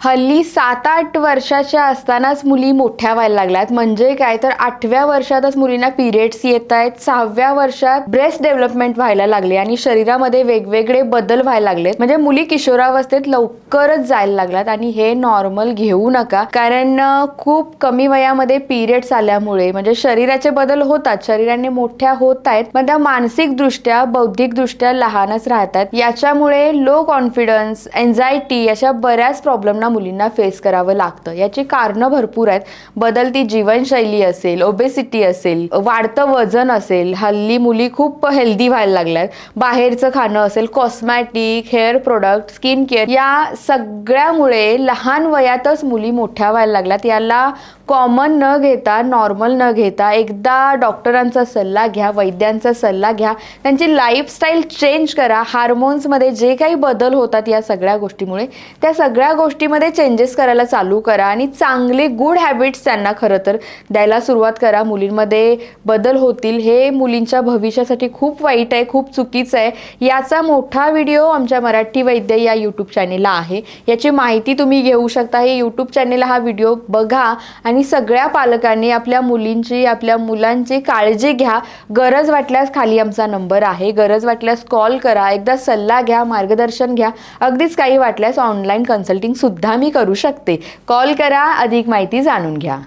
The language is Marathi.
हल्ली 7-8 वर्षाच्या असतानाच मुली मोठ्या व्हायला लागल्यात. म्हणजे काय तर 8व्या वर्षातच मुलींना पिरियड्स येत आहेत. 6व्या वर्षात ब्रेस्ट डेव्हलपमेंट व्हायला लागले आणि शरीरामध्ये वेगवेगळे बदल व्हायला लागलेत. म्हणजे मुली किशोरावस्थेत लवकरच जायला लागल्यात आणि हे नॉर्मल घेऊ नका. कारण खूप कमी वयामध्ये पिरियड्स आल्यामुळे म्हणजे शरीराचे बदल होतात, शरीराने मोठ्या होत आहेत, पण त्या मानसिकदृष्ट्या बौद्धिकदृष्ट्या लहानच राहतात. याच्यामुळे लो कॉन्फिडन्स, एन्झायटी अशा बऱ्याच प्रॉब्लेमना मुलींना फेस करावं लागतं. याची कारणं भरपूर आहेत. बदलती जीवनशैली असेल, ओबेसिटी असेल, वाढतं वजन असेल, हल्ली मुली खूप हेल्दी व्हायला लागल्यात, बाहेरचं खाणं असेल, cosmetic, hair product, skin care, या सगळ्यामुळे लहान वयातच मुली मोठ्या व्हायला लागल्यात. याला कॉमन न घेता, नॉर्मल न घेता एकदा डॉक्टरांचा सल्ला घ्या, वैद्यांचा सल्ला घ्या, त्यांची लाईफस्टाईल चेंज करा. हार्मोन्समध्ये जे काही बदल होतात या सगळ्या गोष्टीमुळे, त्या सगळ्या गोष्टीमध्ये चेंजेस करायला चालू करा आणि चांगले गुड हॅबिट्स त्यांना खरं तर द्यायला सुरुवात करा. मुलींमध्ये बदल होतील. हे मुलींच्या भविष्यासाठी खूप वाईट आहे, खूप चुकीचं आहे. याचा मोठा व्हिडिओ आमच्या मराठी वैद्य या यूट्यूब चॅनेलला आहे. याची माहिती तुम्ही घेऊ शकता. हे यूट्यूब चॅनेलला हा व्हिडिओ बघा आणि सगळ्या पालकांनी आपल्या मुलींची, आपल्या मुलांची काळजी घ्या. गरज वाटल्यास खाली आमचा नंबर आहे, गरज वाटल्यास कॉल करा, एकदा सल्ला घ्या, मार्गदर्शन घ्या. अगदीच काही वाटल्यास ऑनलाईन कन्सल्टिंग सुद्धा मी करू शकते. कॉल करा, अधिक माहिती जाणून घ्या.